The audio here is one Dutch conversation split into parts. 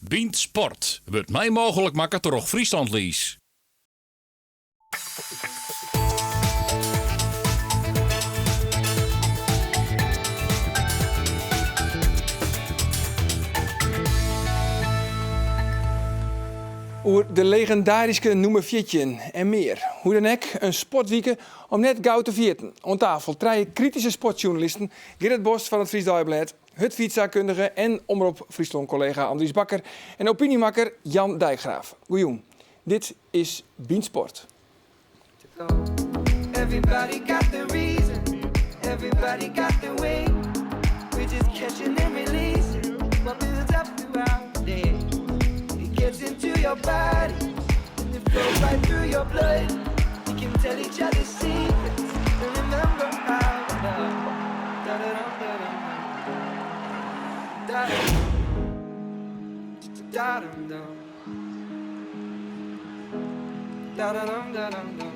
Bient Sport wordt mij mogelijk maken door Friesland Lies. Oer de legendarische nummer 14 en meer. Hoe dan ook, een sportweek om net gauw te vieren. Aan tafel drie kritische sportjournalisten. Gerrit Bos van het Fries Dagblad, het fietszaakkundige en Omroep Friesland collega Andries Bakker en opiniemakker Jan Dijkgraaf. Goejoen, dit is Bient Sport. Everybody got the reason, everybody got the way. We're just catching and releasing what builds up throughout the day. It gets into your body and it flows right through your blood. We can tell each other secrets and remember how to love. Da-da-dum, da-dum. Da-dum-dum. Da-da-dum, da-dum-dum.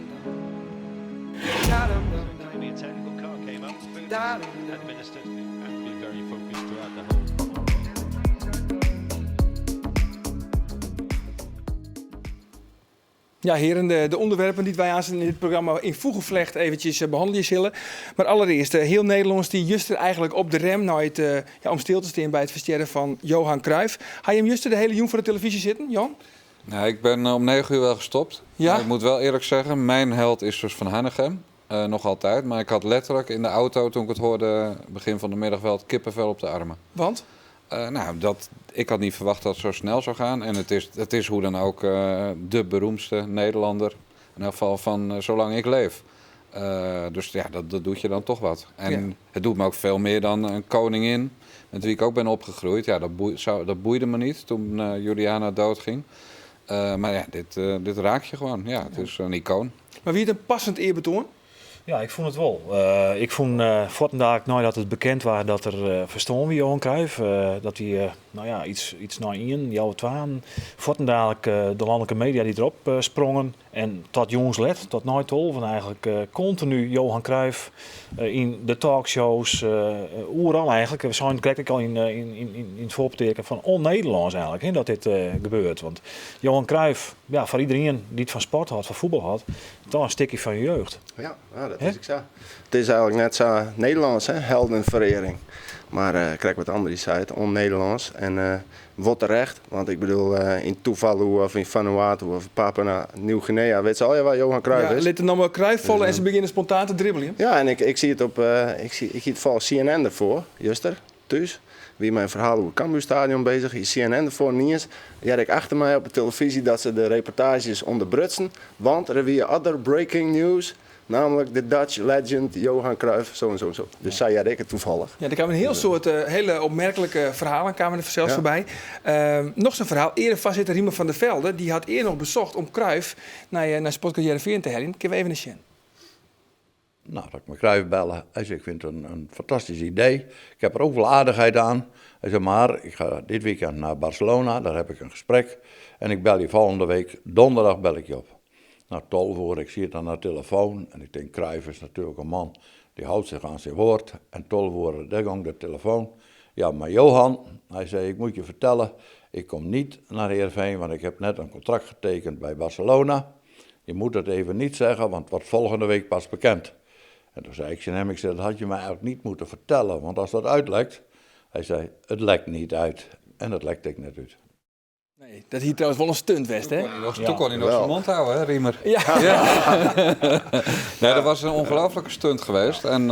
Maybe a technical car came up, administered, and be very focused throughout the whole. Ja, heren, de onderwerpen die wij aan in dit programma in voegevlecht eventjes behandelen zullen. Maar allereerst, heel Nederlands die juster eigenlijk op de rem nou om stil te staan bij het versterren van Johan Cruijff. Ga je hem juster de hele joen voor de televisie zitten, Jan? Nou, ik ben om 9 uur wel gestopt. Ja? Ik moet wel eerlijk zeggen, mijn held is dus Van Hanegem. Nog altijd. Maar ik had letterlijk in de auto, toen ik het hoorde, begin van de middag wel het kippenvel op de armen. Want? Ik had niet verwacht dat het zo snel zou gaan. En het is hoe dan ook de beroemdste Nederlander. In elk geval van zolang ik leef. Dus ja, dat doet je dan toch wat. En het doet me ook veel meer dan een koningin, met wie ik ook ben opgegroeid. Ja, dat boeide me niet toen Juliana doodging. Maar ja, dit raakt je gewoon. Ja, het is een icoon. Maar wie het een passend eerbetoon? Ja, ik vond het wel. Ik vond voortdurend nooit dat het bekend was dat er verstaan wie Johan Cruijff. Dat hij iets naar in, jouw twaan. Voortdurend de landelijke media die erop sprongen. En tot jongens let, tot nooit tol. Van eigenlijk continu Johan Cruijff in de talkshows. Overal eigenlijk. We zijn kijk ik al in het voorbeteken van on-Nederlands eigenlijk. Hè, dat dit gebeurt. Want Johan Cruijff, ja, voor iedereen die het van sport had, van voetbal had. Dat een stukje van je jeugd. Ja, dat is ik zo. Het is eigenlijk net zo Nederlands, hè? Heldenverering. Maar kijk wat Andries zei, het on-Nederlands. En wat terecht, want ik bedoel in Tuvalu of in Vanuatu of Papua Nieuw-Guinea, weet ze al waar Johan Cruijff is? Ja, liet er nog maar Cruijff vallen en ze beginnen spontaan te dribbelen. Ja, en ik zie het op, ik zie het vooral CNN ervoor, juster, thuis. Wie mijn verhaal over het Cambuurstadion bezig is, CNN ervoor niet eens. Ja, ik achter mij op de televisie dat ze de reportages onderbrutsen, want er weer other breaking news. Namelijk de Dutch legend Johan Cruijff, zo en zo en zo. Dus zei jij het toevallig. Ja, er kwamen een heel soort hele opmerkelijke verhalen kwamen er zelfs voorbij. Nog zo'n verhaal. Erevoorzitter Riemer van der Velde, die had eerder nog bezocht om Cruijff naar Sportcarrière 4 te herinneren. Kunnen we even eens zien? Nou, dat ik me Cruijff bellen. Hij zei, ik vind het een fantastisch idee. Ik heb er ook wel aardigheid aan. Hij zei, maar ik ga dit weekend naar Barcelona, daar heb ik een gesprek. En ik bel je volgende week, donderdag bel ik je op. Nou, Tolvoer, ik zie het aan de telefoon en ik denk, Cruijff is natuurlijk een man die houdt zich aan zijn woord. En Tolvoer, daar ging de telefoon. Ja, maar Johan, hij zei, ik moet je vertellen, ik kom niet naar Heerenveen, want ik heb net een contract getekend bij Barcelona. Je moet het even niet zeggen, want het wordt volgende week pas bekend. En toen zei ik tegen hem, dat had je mij eigenlijk niet moeten vertellen, want als dat uitlekt, hij zei, het lekt niet uit. En dat lekte ik net uit. Nee, dat hier trouwens wel een stunt was, hè? Toen kon hij nog zijn mond houden, hè, Riemer? Ja. Nee, dat was een ongelofelijke stunt geweest. En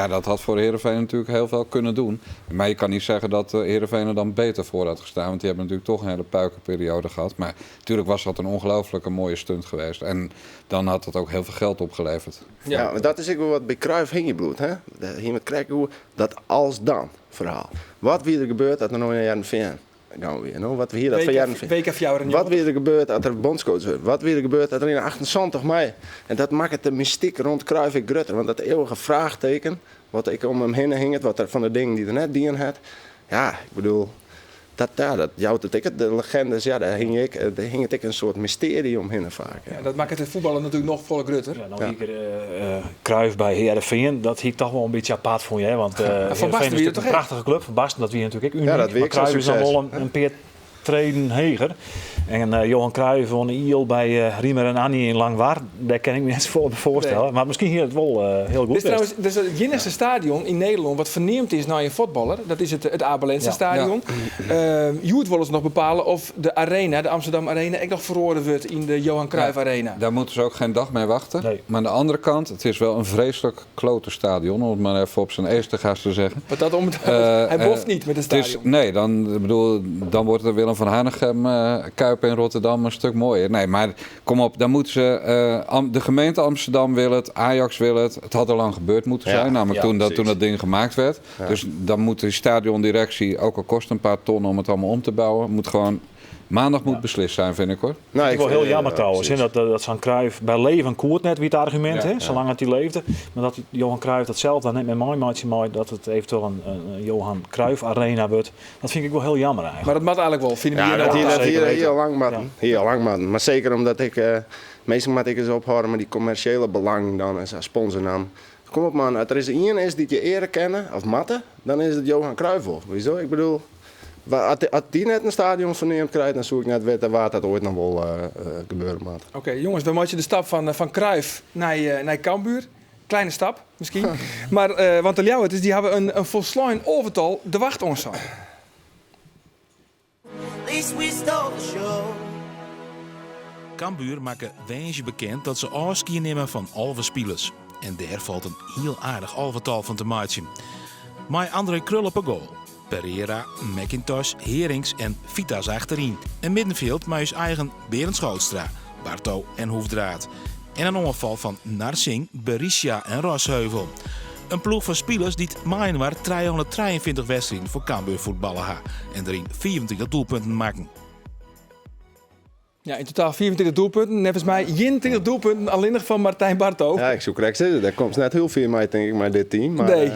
dat had voor Heerenveen natuurlijk heel veel kunnen doen. Maar je kan niet zeggen dat Heerenveen er dan beter voor had gestaan. Want die hebben natuurlijk toch een hele puikenperiode gehad. Maar natuurlijk was dat een ongelooflijke mooie stunt geweest. En dan had dat ook heel veel geld opgeleverd. Ja, maar dat is ook wel wat bij Cruijff hing je bloed, hè? Hier met Krekhoe, dat als dan verhaal. Wat weer er gebeurt dat er nog een jaar van gaan we weer, no? Wat we hier dat van jaren vinden. Wat weer er gebeurt dat er bondscoach wordt. Wat weer er gebeurt dat er in 28 mei. En dat maakt het de mystiek rond Cruijff en Grutter. Want dat eeuwige vraagteken, wat ik om hem heen hing, wat er van de dingen die er net dienen had. Ja, ik bedoel, dat jouwt het ik, de legendes, ja, daar hing het ik een soort mysterie omheen vaak. Ja, dat maakt het voetballen natuurlijk nog volle Grutter. Ja, nou hier Cruijff bij Heerenveen, dat hiek toch wel een beetje apart voor je, hè? Want Van Basten is een prachtige club. Van Basten, dat wie natuurlijk ook uniek. Ja, dat maar Cruijff is dan wel een peer treden heger. En Johan Cruijff won een iel bij Riemer en Annie in Langwaard. Daar kan ik me niet voorstellen. Nee. Maar misschien hier het wel heel goed. Dit is het enigste stadion in Nederland wat verneemd is naar een voetballer. Dat is het Abelense stadion. Je wil eens nog bepalen of de arena, de Amsterdam Arena, echt nog verhoord wordt in de Johan Cruijff Arena. Daar moeten ze ook geen dag mee wachten. Nee. Maar aan de andere kant, het is wel een vreselijk klote stadion, om het maar even op zijn eerste gast te zeggen. Maar dat hij boft niet met het stadion. Dan wordt er Willem van Hanegem Kuip in Rotterdam een stuk mooier. Nee, maar kom op, dan moeten ze... de gemeente Amsterdam wil het, Ajax wil het. Het had al lang gebeurd moeten zijn, namelijk toen dat ding gemaakt werd. Ja. Dus dan moet de stadiondirectie, ook al kost een paar ton om het allemaal om te bouwen, moet gewoon... Maandag moet beslist zijn, vind ik hoor. Nou, ik vind wel heel jammer trouwens. Dat Johan Cruijff bij leven koert net wie het argument is, zolang het hij leefde. Maar dat Johan Cruijff dat zelf dan net met mij maakt, dat het eventueel een Johan Cruijff Arena wordt. Dat vind ik wel heel jammer eigenlijk. Maar dat mag eigenlijk wel, vinden we dat hier heel lang matten. Heel lang matten. Maar zeker omdat ik, meestal moet ik eens ophouden met die commerciële belang dan als sponsornaam. Kom op man, als er is één is die je eerder kennen, of matten, dan is het Johan Cruijff. Wieso? Ik bedoel... Als die net een stadion verneemd krijgt, dan zoek ik net weten waar dat ooit nog wel gebeuren moet. Oké, jongens, dan moet je de stap van Cruijff naar Cambuur. Kleine stap, misschien. Maar, want de Ljouwerters, die hebben een volslagen overtal de wacht ons. Cambuur maken weinig bekend dat ze afscheid nemen van alle spelers. En daar valt een heel aardig overtal van te maken. Maar André Krul op een goal. Pereira, McIntosh, Herings en Vitas achterin. En middenveld met zijn eigen Berend Schoutstra, Barto en Hoefdraad. En een ongeval van Narsing, Berisha en Rosheuvel. Een ploeg van spelers die het maaien waren 323 wedstrijden voor Cambuur voetballen en erin 24 doelpunten maken. Ja, in totaal 24 doelpunten. Nevens mij 21 doelpunten alleen nog van Martijn Barto. Ja, ik zou correct zeggen. Daar komt net heel veel mee, denk ik, maar dit team. Maar, nee,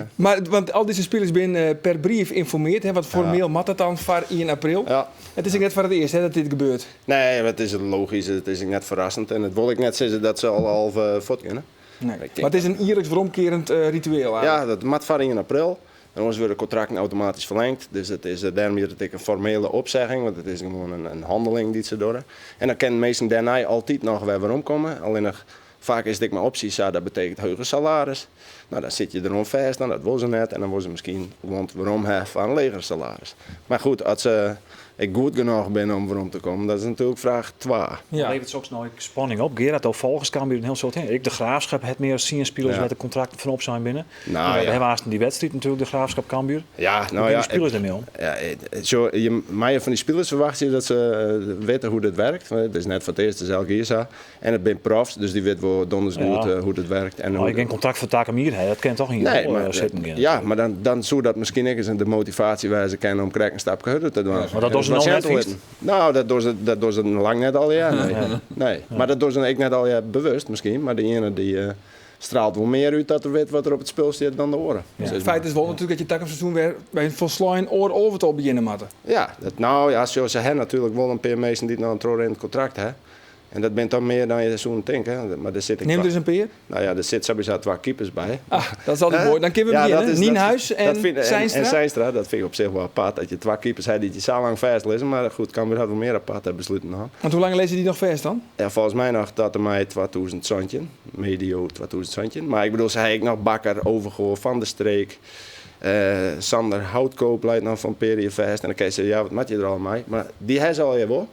want al deze spelers zijn per brief geïnformeerd. Hè, want formeel mat het dan voor 1 april. Ja. Het is net voor het eerst dat dit gebeurt. Nee, het is logisch. Het is net verrassend. En het wil ik net zeggen dat ze al half voet kunnen. Nee. Maar het is een jaarlijks veromkerend ritueel eigenlijk. Ja, dat mat voor 1 april. En ons worden contracten automatisch verlengd. Dus het is daarmee een formele opzegging, want het is gewoon een handeling die ze doen. En dan kan mensen daarna altijd nog weer waarom komen. Alleen nog, vaak is het maar opties, ja, dat betekent hoger salaris. Nou, dan zit je erom vast, dan dat wil ze net. En dan wil ze misschien want waarom van een leger salaris. Maar goed, als ik goed genoeg ben om waarom te komen, dat is natuurlijk vraag 2. Ja. Levert ook nog spanning op. Gerard al volgens Cambuur een heel soort. Ik de Graafschap het meer 10 spelers met een contract van op zijn binnen. Nou, we hebben haast die wedstrijd natuurlijk, de Graafschap Cambuur. Ja, nou ja. Spelers ermee om. Ja, maar van die spelers verwacht je dat ze weten hoe dit werkt. Het is net van het eerste zelf hier zo. En het zijn profs, dus die weten wel donders goed hoe het werkt. En ik geen contract voor Takamier, dat kan toch niet zitten. Ja, maar dan zou dat misschien eens de motivatie waar ze kennen om krijgen een stap verder te doen. Maar dat doen ze nog net. Nou, dat doen ze lang net al jaar. Nee. Maar dat doen ze ik net al jaar bewust misschien. Maar de ene die straalt wel meer uit dat er weet wat er op het spel staat dan de oren. Ja. Dus het feit is wel natuurlijk dat je takkenseizoen weer bij een volslagen overtal beginnen moeten. Ja, zoals ze hebben natuurlijk wel een paar mensen die nog een tror in het contract hebben. En dat bent dan meer dan je zo'n denkt. Maar daar zit neem dus een peer? Nou ja, er zit sowieso 2 keepers bij. Ah, dat is altijd mooi. Dan kunnen we beginnen. Nienhuis en Seinstra. En Seinstra, dat vind ik op zich wel apart. Dat je 2 keepers hebt die je zo lang vast lezen. Maar goed, kan weer wel meer apart hebben besloten. Want hoe lang lezen die nog vast dan? Ja, volgens mij nog tot en met 2000 centje. Medio 2000 centje. Maar ik bedoel, ze heb ik nog Bakker, Overgoor, Van der Streek. Sander Houtkoop leidt nog van periode vast. En dan kan je zeggen, ja, wat maak je er al mee? Maar die hebben ze al wel.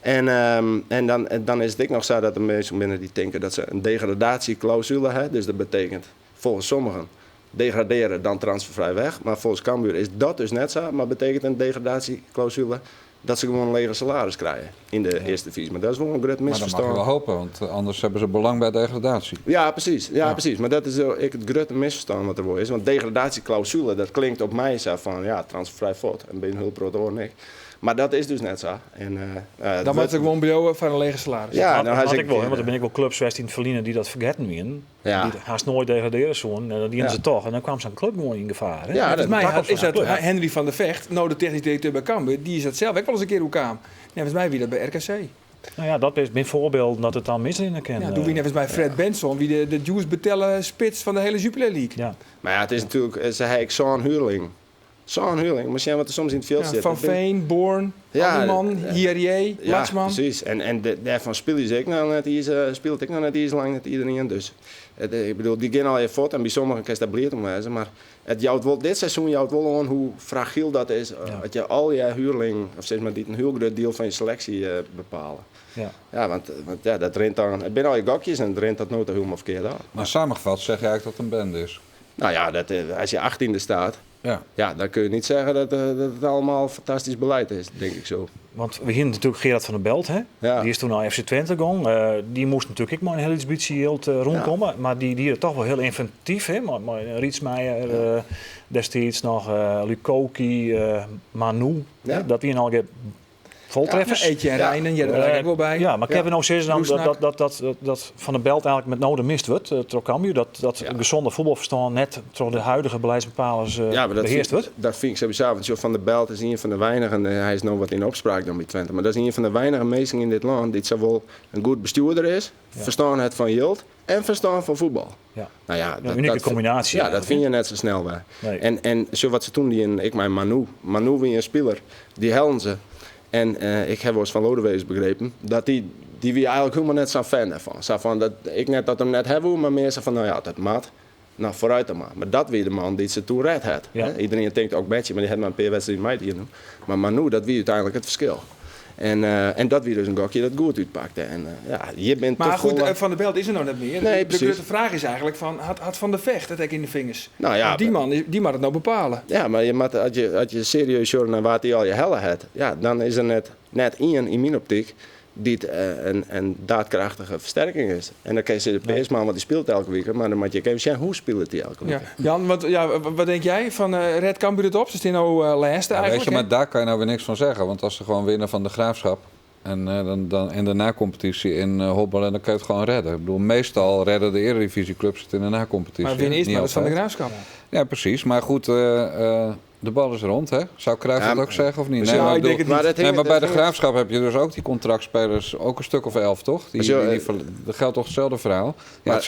En dan is het ook nog zo dat de mensen binnen die denken dat ze een degradatieclausule hebben. Dus dat betekent volgens sommigen degraderen dan transfervrij weg. Maar volgens Cambuur is dat dus net zo. Maar betekent een degradatieclausule dat ze gewoon een lege salaris krijgen in de eerste divisie. Maar dat is wel een groot misverstand. Maar dat mag je wel hopen, want anders hebben ze belang bij degradatie. Ja, precies. Precies. Maar dat is het grote misverstand wat er wel is. Want degradatieclausule, dat klinkt op mij zo van ja, transfervrij voort. En bij een hulprotor niks. Maar dat is dus net zo. Dan moet ik gewoon bejogen van een lege salaris. Ja, dat had ik wel. Want dan ben ik wel clubs in het verliezen die dat vergeten wien. Ja. Die haast nooit degraderen zo'n. En die ze toch. En dan kwam zijn club gewoon in gevaar. Hè? Ja, is dat Henry van der Vecht, nou de technisch directeur bij Cambuur, die is dat zelf ook wel eens een keer hoe kwam. Volgens mij wie dat bij RKC. Nou ja, dat is een voorbeeld dat het dan misrinnen kan. Ja, doe wie nevens bij Fred Benson, wie de Juice betellen spits van de hele Jupiler League. Ja. Maar ja, het is natuurlijk, ze heeft zo'n huurling Zo'n huurling. Maar zien wat er soms in het veld zit. Van Veen, Born, Alderman, Hierje, Latsman. Ja, precies. En daarvan speelde ik nog net iets lang met iedereen. Dus ik bedoel, die gaan al even voort en bij sommigen kan je dat bleert om wijzen. Maar het jouwt wel, dit seizoen jouwt wel aan hoe fragiel dat is. Dat je al je huurling, of zeg maar, die een heel groot deel van je selectie bepalen. Ja, want dat rent dan. Het zijn al je gokjes en het rent dat nooit helemaal verkeerd uit. Maar samengevat zeg je eigenlijk dat het een band is. Nou ja, als je 18e staat, dan kun je niet zeggen dat het allemaal fantastisch beleid is, denk ik zo. Want we gingen natuurlijk Gerard van der Belt, hè? Ja. Die is toen naar FC Twente gegaan. Die moest natuurlijk ook maar een heel beetje rondkomen. Maar die is toch wel heel inventief, hè? Maar Rietsmeijer, destijds nog Lukoki, Manu. Ja. Dat die al voltreffers. Eetje en Rijnen, je er ook wel bij. Ja, maar ik heb nou steeds dat Van der Belt eigenlijk met noden mist wordt. Trocambio, dat gezonde voetbalverstand net door de huidige beleidsbepalers beheerst wordt. Dat vind ik sowieso. Want Van der Belt is een van de weinigen, hij is nog wat in opspraak dan bij Twente. Maar dat is een van de weinige mensen in dit land die zowel een goed bestuurder is, verstaan het van Jilt en verstaan van voetbal. Ja. Nou ja, een unieke combinatie. Ja, dat vind je net zo snel bij. Nee. En zo wat ze toen, Manu wie een speler, die helden ze. En ik heb wel eens van Lodewees begrepen dat die wie eigenlijk helemaal net zo'n fan ervan. Zo van dat ik net dat hem net hebben, maar meer zo van nou ja, dat maat. Nou, vooruit dan maar. Maar dat wie de man die ze toen red had. Ja. Iedereen denkt ook Betje, maar die had maar een paar wedstrijden mee hier doen. Maar Manu, dat wie uiteindelijk het verschil. En dat wie dus een gokje dat goed uitpakte. En je bent maar toch goed, wel, Van der Belt is er nog net meer. Nee, de grote vraag is eigenlijk van, had Van der Vecht het hek in de vingers? Nou ja, die man, die mag het nou bepalen. Ja, maar als je serieus zorgt naar wat hij al je helle had, ja, dan is er net één in mijn optiek die een daadkrachtige versterking is. En dan kan je de PS-man, want die speelt elke week, maar dan moet je even zien hoe speelt hij elke week. Ja. Jan, wat denk jij van Red Cambuur het op? Ze staan nou laatste eigenlijk. Weet je, maar daar kan je nou weer niks van zeggen, want als ze gewoon winnen van de Graafschap en in de na-competitie in hobbelen, dan kan je het gewoon redden. Ik bedoel, meestal redden de Eredivisieclubs het in de na-competitie. Maar winnen eerst maar het van de Graafschap. Ja, precies. Maar goed, de bal is rond, hè? Zou Cruijff dat ook zeggen of niet? Nee, maar, ik denk het niet. Maar bij de Graafschap heb je dus ook die contractspelers, ook een stuk of 11, toch? Dat geldt toch hetzelfde verhaal? Ja,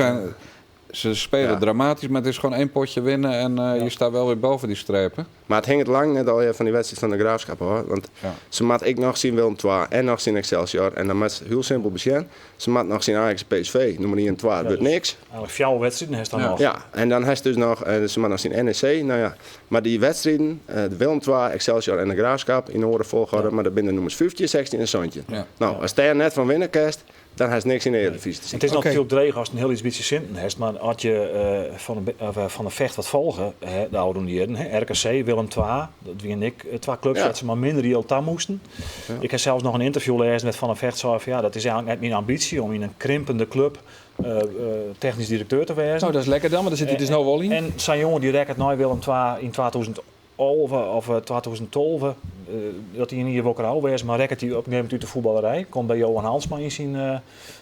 ze spelen dramatisch, maar het is gewoon 1 potje winnen en je staat wel weer boven die strepen. Maar het hing het lang net al van die wedstrijd van de Graafschap, hoor. Want ze maakt ik nog zien Willem II en nog zien Excelsior. En dan moet ze heel simpel beginnen. Ze maakt nog zien Ajax PSV, nummer 1 en 2, dat doet niks. Eigenlijk 4 wedstrijden heeft dan nog. Ja, en dan heeft dus nog, ze maakt nog zien NEC. Nou ja, maar die wedstrijden, de Willem II, Excelsior en de Graafschap in orde volgorde. Maar dat binnen nummers 15, 16 en Sontje. Ja. Nou, als je net van winnen kerst, dan heeft niks in de Eredivisie te zien. Het is natuurlijk dreig als het een heel iets beetje zin heeft, maar had je van de Vecht wat volgen, de oude dieren, RKC, Willem II, dat wie en ik, 2 clubs dat ze maar minder die al moesten. Ja. Ik heb zelfs nog een interview gelezen met Van der Vecht, zei van dat is eigenlijk net mijn ambitie om in een krimpende club technisch directeur te wezen. Nou, dat is lekker dan, maar daar zit hij dus nou wel in. En zijn jongen die rekkert naar Willem II in 2011 of 2012, dat hij in ieder geval was, maar rekkert hij op een uit de voetballerij. Komt bij Johan Hansma in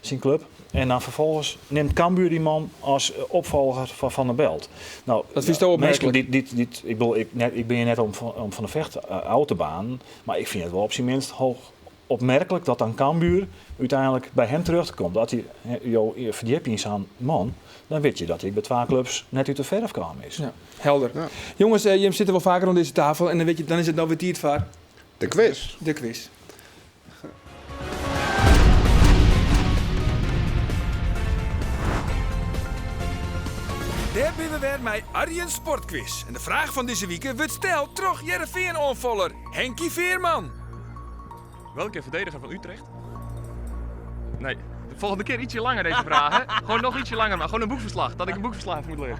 zijn club. En dan vervolgens neemt Cambuur die man als opvolger van der Belt. Nou, dat is toch opmerkelijk. Ik ben hier net om Van der Vecht uit te baan, maar ik vind het wel op zijn minst hoog opmerkelijk dat dan Cambuur uiteindelijk bij hem terugkomt. Dat hij verdiept in zijn man, dan weet je dat hij bij 2 clubs net uit de verf kwam is. Ja, helder. Ja. Jongens, je zit wel vaker aan deze tafel en dan is het nou weer tijd voor de quiz. De quiz. Daar zijn we weer met Arjen Sportquiz. En de vraag van deze week wordt steld door Heerenveen-aanvaller Henkie Veerman. Welke verdediger van Utrecht? Nee, de volgende keer ietsje langer deze vragen. Gewoon nog ietsje langer, maar gewoon een boekverslag. Dat ik een boekverslag moet lezen.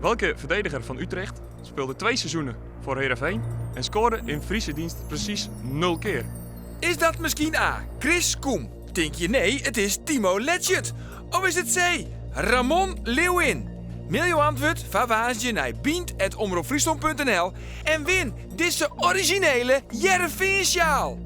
Welke verdediger van Utrecht speelde 2 seizoenen voor Heerenveen en scoorde in Friese dienst precies 0 keer? Is dat misschien A, Chris Koem? Denk je nee, het is Timo Letchert? Of is het C, Ramon Leeuwin? Mail je antwoord van waasje naar bient@omroepfriesland.nl en win deze originele Heerenveen-sjaal.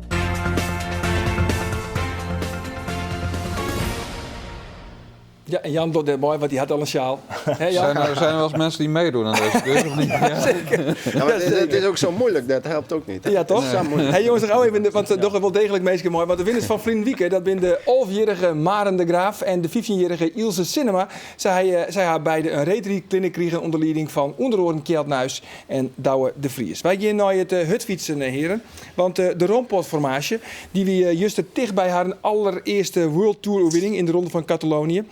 Ja, en Jan doet erbij, want die had al een sjaal. Hè, Jan? Zijn er wel eens mensen die meedoen aan deze quiz of niet? Ja. Zeker. Ja, maar het is ook zo moeilijk, dat helpt ook niet. Hè? Ja, toch? Hey, jongens, nog even, want toch wel degelijk meestal mooi. Want de winnaars van Vlien Wieken, dat zijn de 11-jarige Maren de Graaf en de 15-jarige Ilse Cinema. Zij hebben beide een retreatkliniek kregen onder leiding van onderoren Kjeld Nuis en Douwe de Vries. Wij gaan naar het hutfietsen, heren. Want de Rompot-formatie, die we juist dicht bij haar allereerste World Tour overwinning in de Ronde van Catalonië.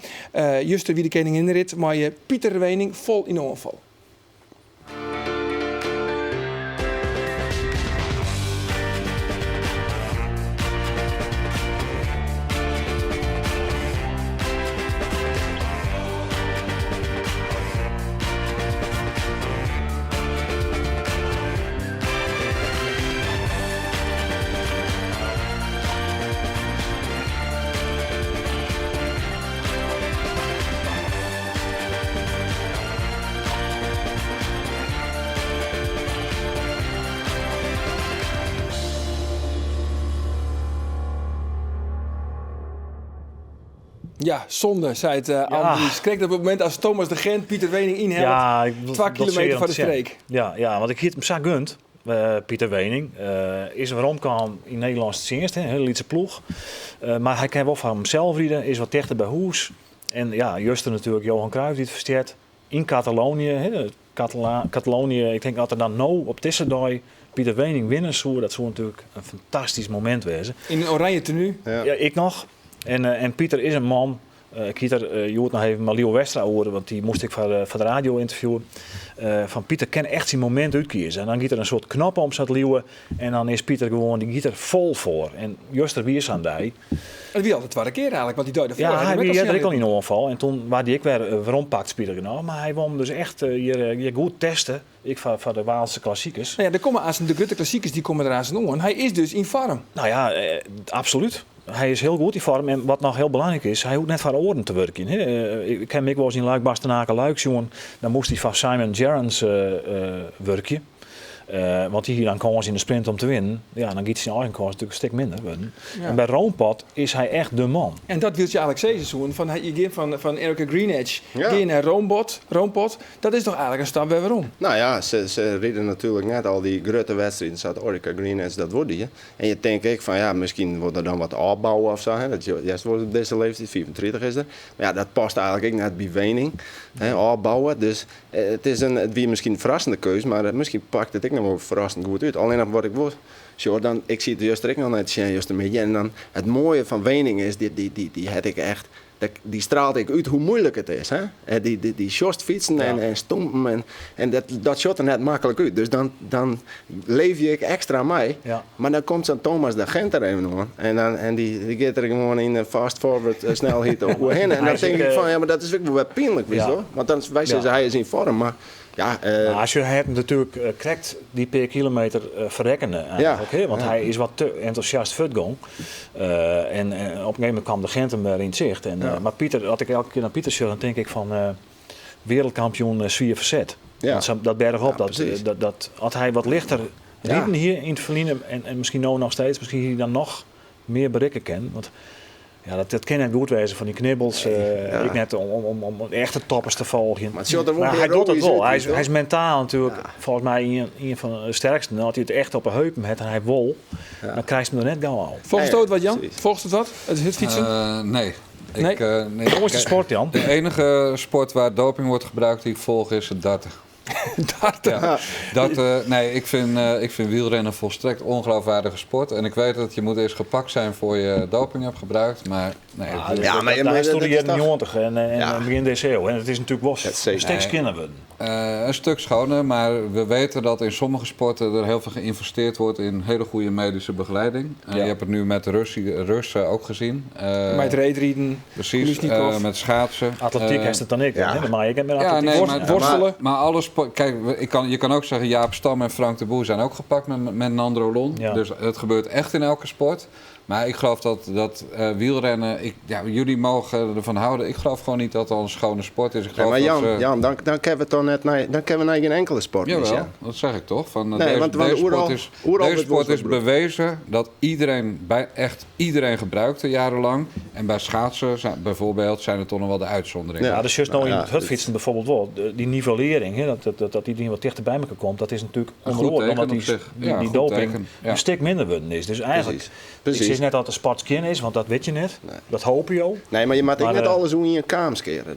Juist wie de koninginrit, maar Pieter Wening vol in aanval. Ja, zonde, zei het Andries. Kreeg op het moment als Thomas de Gent Pieter Wening inhelpt. Ja, 2 kilometer van de streek. Ja, want ik hield hem zo gunt. Pieter Wening is waarom kwam in Nederland het eerst, een hele lietse ploeg. Maar hij kan wel van hemzelf rijden, is wat dichter bij huis. En ja, juist natuurlijk Johan Cruijff die het versteert in Catalonië. Catalonië, ik denk dat er dan op Tisserdooi Pieter Wening winnen zou. Dat zou natuurlijk een fantastisch moment wezen. In een oranje tenue. Ja, ik nog. En Pieter is een man. Ik hiet je hoort nog even Malio Westra horen, want die moest ik voor de radio interviewen. Van Pieter kan echt zijn moment uitkiezen. En dan giet er een soort knop om zat leeuwen. En dan is Pieter gewoon, die giet er vol voor. En juist er weer aan die. En wie al de tweede keer eigenlijk, want die duidde voor. Ja, hij had er ook al in een aanval. En toen waar die ik weer waarom pakt Pieter genomen. Maar hij won dus echt je goed testen. Ik van de Waalse klassiekers. Nou ja, de grote klassiekers die komen eraan zijn om. Hij is dus in vorm. Nou ja, absoluut. Hij is heel goed in vorm. En wat nog heel belangrijk is, hij hoeft net van oren te werken. Ik ken me wel eens in Luik, Bastenaken, Luik, jongen. Dan moest hij van Simon Gerrans werken. Want die hier dan kans in de sprint om te winnen. Ja, dan giet zijn eigen kans natuurlijk een stuk minder. Ja. En bij Roompot is hij echt de man. En dat wil je eigenlijk zeggen, van je gaat van Erica Greenedge naar Roompot. Dat is toch eigenlijk een stap weer waarom? Nou ja, ze reden natuurlijk net al die grote wedstrijden. Zat Erica Greenedge, dat wordt die. En je denkt ik van ja, misschien wordt er dan wat opbouwen of zo. Hè. Dat juist wordt op deze leeftijd, 34 is er. Maar ja, dat past eigenlijk ook net bij Wening. Opbouwen. Dus het wie misschien een verrassende keuze, maar misschien pakt het ik nog wel verrassend goed uit. Alleen wat ik wil, dan, ik zie het juist ook nog net juist een beetje. En dan het mooie van Wening is, die had ik echt, die straalt ik uit hoe moeilijk het is. Hè? Die short fietsen en stompen en dat shot er net makkelijk uit. Dus dan leef je extra mee. Ja. Maar dan komt zo'n Thomas de Gent er even aan. En die gaat er gewoon in een fast forward snelheid op heen. En dan denk ik van, ja, maar dat is ook wel pijnlijk, hoor. Want dan wij zeggen hij is in vorm, maar ja, als je hem natuurlijk krijgt die per kilometer verrekkenen eigenlijk, hè? Want hij is wat te enthousiast voortgang. En op een gegeven moment kwam de Gent hem weer in zicht. Maar Pieter, als ik elke keer naar Pieter zie, dan denk ik van wereldkampioen Svier Verzet. Ja. Dat bergop, dat had hij wat lichter ritten hier in het verliezen en misschien nog steeds, misschien hij dan nog meer bereiken kan. Want ja, dat kan net goed wezen van die knibbels. Ik net om echte toppers te volgen. Maar hij doet het wel. Hij is mentaal natuurlijk volgens mij een van de sterkste. Als hij het echt op een heup met en hij wol, dan krijgt hij hem er net gauw al. Volgens het wat, Jan? Volgens het wat? Het fietsen? Nee. Nee? De mooiste sport, Jan. De enige sport waar doping wordt gebruikt die ik volg is het darten. Ik vind wielrennen volstrekt ongeloofwaardige sport. En ik weet dat je moet eerst gepakt zijn voor je doping hebt gebruikt. Maar nee. Hij is toen de jaren 90 en begin deze eeuw. En het is natuurlijk wel een stuk skinner worden. Een stuk schoner, maar we weten dat in sommige sporten er heel veel geïnvesteerd wordt in hele goede medische begeleiding. Je hebt het nu met de Russen ook gezien. Met reetrieden. Precies, met schaatsen. Atletiek heeft het dan ik. Maar ik heb met atletiek worstelen. Maar alles. Kijk, je kan ook zeggen, Jaap Stam en Frank de Boer zijn ook gepakt met Nandrolon. Ja. Dus het gebeurt echt in elke sport. Maar ik geloof dat wielrennen... jullie mogen ervan houden. Ik geloof gewoon niet dat het al een schone sport is. Ik geloof maar Jan, dan kunnen we toch net dan kunnen we naar geen enkele sport jawel, missen. dat zeg ik toch. Deze sport is bewezen dat echt iedereen gebruikte jarenlang. En bij schaatsen bijvoorbeeld zijn er toch nog wel de uitzonderingen. Ja, dus juist nou in het hutfietsen bijvoorbeeld wel. Die nivellering, hè, dat iedereen wat dichter bij elkaar komt, dat is natuurlijk onderoor. Omdat die doping een stuk minder worden is. Dus eigenlijk, ik zeg net dat de sport skin is, want dat weet je net. Nee. Dat hoop je ook. Nee, maar je moet niet alles hoe in je kaam scheren.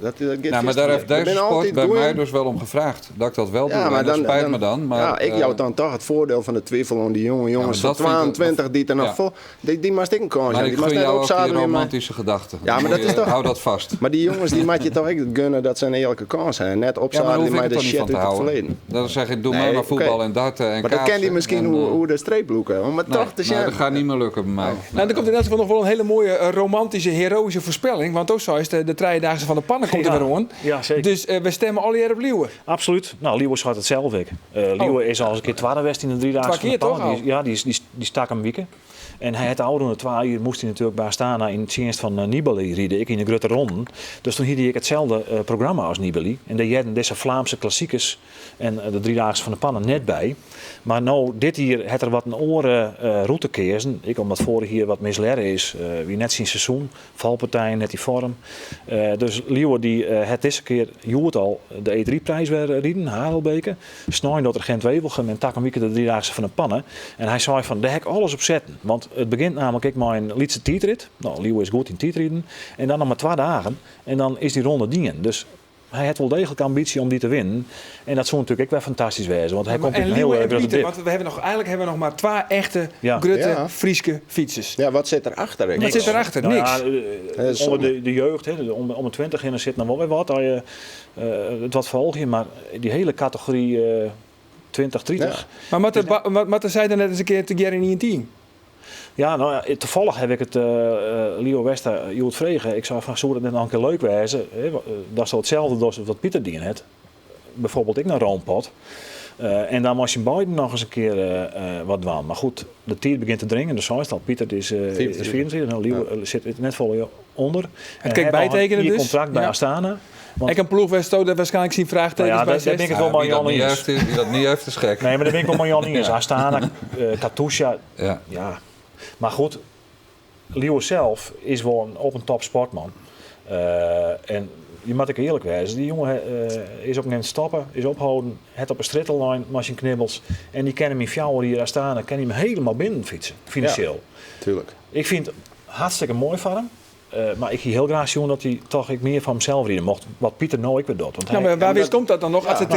Maar daar heeft deze sport bij mij dus wel om gevraagd. Dat ik dat wel doe. Maar dat spijt me dan. Maar, ik jou dan toch het voordeel van de twijfel aan die jonge jongens van 22 die er nog vol... Die mag ik een kans. Maar ik gun jou ook die romantische gedachten. Ja, maar dat is toch... Hou dat vast. Maar die jongens die mag je toch ook gunnen dat ze een eerlijke kans hebben. Net opzadelen die mij de shit uit het verleden. Dan zeg ik, doe mij maar voetbal en darten en kaatsen. Maar dan ken je misschien hoe de streepbloeken. Maar toch te dat gaat niet meer lukken bij mij. Nou, er komt in elk geval nog wel een hele mooie romantische, heroïsche voorspelling. Want ook zo is de Trijdaagse van de Pannen komt er weer aan. Ja, zeker. Dus we stemmen al jaar op Liewe. Absoluut. Nou, Liewe schouwt het zelf ik. Liewe is al eens een keer 12 west in de 3 dagen van de Pannen. Die stak hem wieken. En hij had ouder dan 12 uur moest hij natuurlijk bij Astana in het dienst van Nibali rijden. Ik in de Grutte Ronden. Dus toen hield ik hetzelfde programma als Nibali. En daar hadden deze Vlaamse klassiekers en de 3 dagen van de Pannen net bij. Maar nou, dit hier had er wat een oren route keersen. Ik omdat vorig hier wat misleren is. Wie net zijn seizoen. Valpartijen, net die vorm. Dus Liewe die het deze keer joert al de E3-prijs weer rijden. Harelbeke. Snijden dat er Gent-Wevelgem en tak een week de 3 dagen van de Pannen. En hij zei van, daar heb ik alles op zetten. Want het begint namelijk met een liedse tijdrit. Nou, Liewe is goed in tijdrijden. En dan nog maar 2 dagen. En dan is die ronde dingen. Dus hij heeft wel degelijk ambitie om die te winnen. En dat zou natuurlijk ook wel fantastisch wezen. Want hij komt in een heel Pieter, want eigenlijk hebben we nog maar 2 echte Grutte Frieske fietsers. Ja, wat zit erachter? Wat zit erachter? Nou, niks. Ja, onder de jeugd, hè, om de 20 in zit nog wel weer wat. Het wat volg je, maar die hele categorie 20, 30. Ja. Maar er zei dan net eens een keer together in een team. Ja, nou ja, toevallig heb ik het Leo Wester Joet vregen. Ik zou van, zou dat net nog een keer leuk wezen? Dat is hetzelfde als wat Pieter dien heeft. Bijvoorbeeld ik naar Roompot. En dan was je beiden nog eens een keer wat doen. Maar goed, de tijd begint te dringen. Dus zo is dat. Pieter is 24. Nou, Leo zit net vol onder. En kijk, bijtekenen dus. Contract bij Astana. Want ik een ploegwesto dat waarschijnlijk zien vraagtekens bij 6. Daar ben ik het wel maar Jan Iers. Die dat niet heeft is gek. Nee, maar daar ben ik wel maar Jan Iers. Astana, Katusha. Ja. Maar goed, Leo zelf is wel ook een top sportman. En je moet ik eerlijk wezen, die jongen is op een stappen, is ophouden, het op een strittelline, machine knibbels. En die kennen hem in fjouwer hier staan, kan hij hem helemaal binnen fietsen, financieel. Ja, tuurlijk. Ik vind het hartstikke mooi van hem. Maar ik zie heel graag zien dat hij toch meer van hemzelf rijden mocht. Wat Pieter nou ook weer doet. Want maar waar komt dat dan nog? Als het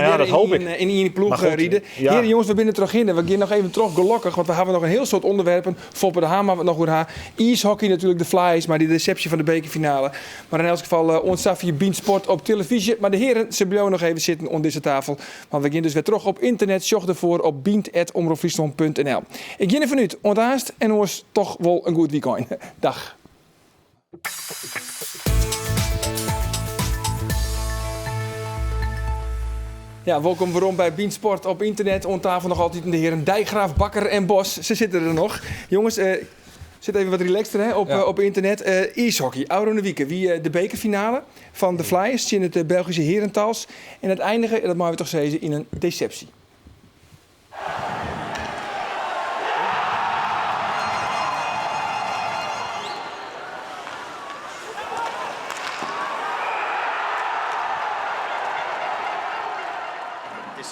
in die ploeg rijden. Ja. Hier jongens, we binnen terug in. We gaan nog even terug gelukkig. Want we hebben nog een heel soort onderwerpen. Foppe de Hamer, wat nog goed haar. Ijshockey natuurlijk, de Flyers. Maar die deceptie van de bekerfinale. Maar in elk geval ons Safje Beansport op televisie. Maar de heren, ze blijven nog even zitten onder deze tafel. Want we gaan dus weer terug op internet. Zorg ervoor op beant@omroepfriesland.nl. Ik ga even nu onthaast. En ons toch wel een goed weekend. Dag. Ja, welkom waarom bij Beansport op internet. On tafel nog altijd de heren Dijkgraaf, Bakker en Bos. Ze zitten er nog. Jongens, zit even wat relaxter hè, op internet. Ijshockey, Oude Wieken. Wie de bekerfinale van de Flyers in het Belgische herentals. En het eindigen, dat mogen we toch zeggen, in een deceptie.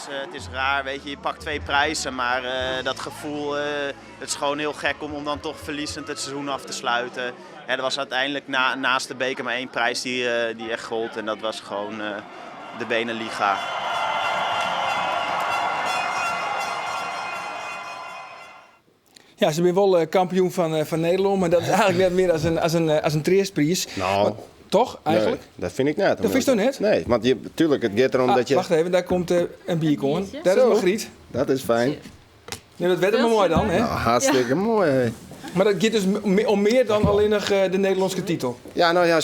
Het is raar, weet je pakt 2 prijzen, maar dat gevoel, het is gewoon heel gek om dan toch verliezend het seizoen af te sluiten. Er was uiteindelijk naast de beker maar 1 prijs die echt gold en dat was gewoon de Beneliga. Ja, ze zijn wel kampioen van Nederland, maar dat is eigenlijk net meer als een treestprijs. Nou. Toch, eigenlijk? Nee, dat vind ik net. Dat vind je toch net? Nee, want tuurlijk, het gaat erom dat je... Wacht even, daar komt een bierkoorn. Daar is Margriet. Dat is fijn. Nee, dat werd maar mooi dan, hè? Nou, hartstikke mooi. Hè. Maar dat gaat dus om meer dan alleen nog de Nederlandse titel. Ja, nou ja,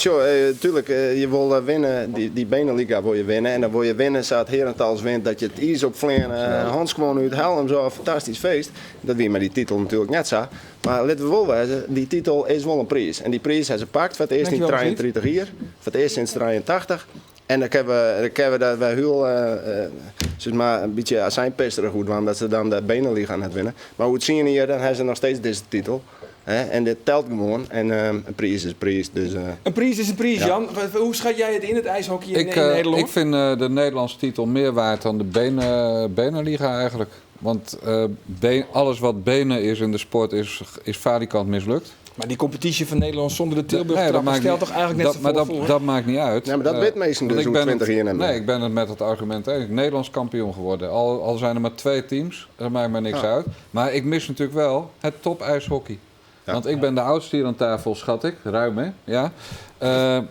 tuurlijk. Je wil winnen, die Beneliga wil je winnen. En dan wil je winnen, zoals Herentals wint, dat je het ijs op vleien. Hans gewoon uit Helm, zo een fantastisch feest. Dat wie met die titel natuurlijk net zo. Maar laten we wel wezen, die titel is wel een prijs. En die prijs hebben ze pakt voor het eerst in 33 jaar. Voor het eerst sinds 83. En dan kunnen we dat wij heel, zeg maar, een beetje azijnpesterig goed waren dat ze dan de Beneliga gaan winnen. Maar hoe het zien hier, dan hebben ze nog steeds deze titel. En dit telt gewoon. En een prijs is een prijs. Dus, een prijs is een prijs, ja. Jan. Hoe schat jij het in het ijshockey in Nederland? Ik vind de Nederlandse titel meer waard dan de Beneliga eigenlijk. Want alles wat benen is in de sport is valikant mislukt. Maar die competitie van Nederland zonder de Tilburg stelt toch eigenlijk net zo voor? Dat maakt niet uit. Ja, maar dat weet meestal dus hoe 20 jaar nemen. Nee, ik ben het met het argument eens. Nederlands kampioen geworden. Al zijn er maar 2 teams, dat maakt mij niks uit. Maar ik mis natuurlijk wel het top ijshockey. Ja. Want ik ben de oudste hier aan tafel, schat ik. Ruim, hè? Ja.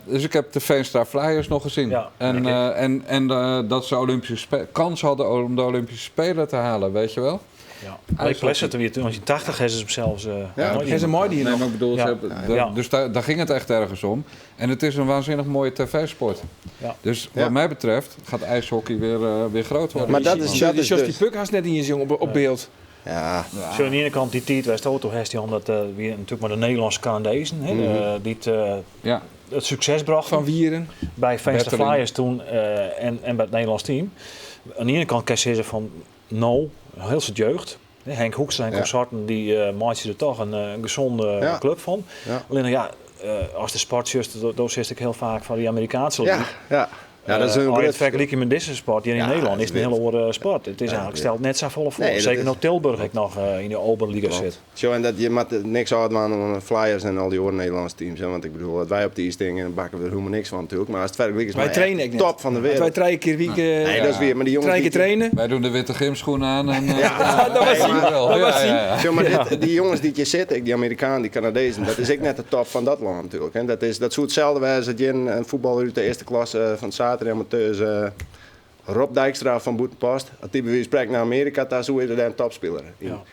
Dus ik heb de Veenstra Flyers nog gezien. Ja, en dat ze kans hadden om de Olympische Spelen te halen, weet je wel? Ja. Ik les het weer toen, als je 80 hebben ze hem zelfs. Is een mooi die nog. Maar ik bedoel, dus daar ging het echt ergens om. En het is een waanzinnig mooie tv-sport. Ja. Dus wat mij betreft gaat ijshockey weer groot worden. Maar dat is die Puk had net in je zong op beeld. Ja. Zo aan de ene kant die tijd was auto dat weer natuurlijk maar de Nederlandse Canadezen die het succes bracht van Wieren bij Veenstra Flyers toen en bij het Nederlands team. Aan de ene kant kan je zeggen van heel veel jeugd. Henk Hoekstra en consorten die maakten er toch een gezonde club van. Ja. Alleen als de sportjuist, daar zit ik heel vaak van die Amerikaanse league. Ja, dat is een het vergelijken met deze sport hier in Nederland is het een hele andere sport. Het is eigenlijk stelt net zo volle voor. Zeker nog Tilburg ik nog in de Oberliga zit. Zo, en dat je moet niks uitmaken aan Flyers en al die andere Nederlandse teams. Hè? Want ik bedoel, dat wij op die dingen en bakken we er helemaal niks van natuurlijk. Maar als het vergelijken is, wij trainen echt top van de wereld. Wij trainen keer week. Nee, dat is weer. Maar die jongens 3 keer trainen. Wij doen de witte gymschoenen aan. En, dat was hij. Zo, maar die jongens die je zitten, die Amerikanen, die Canadezen, dat is ik net de top van dat land natuurlijk. Hè? Dat zou hetzelfde zijn als je een voetballer uit de eerste klasse van zaterdag amateurs. Rob Dijkstra van Boetenpost, als die bij wijze van spreken naar Amerika, daar zo is er een topspeler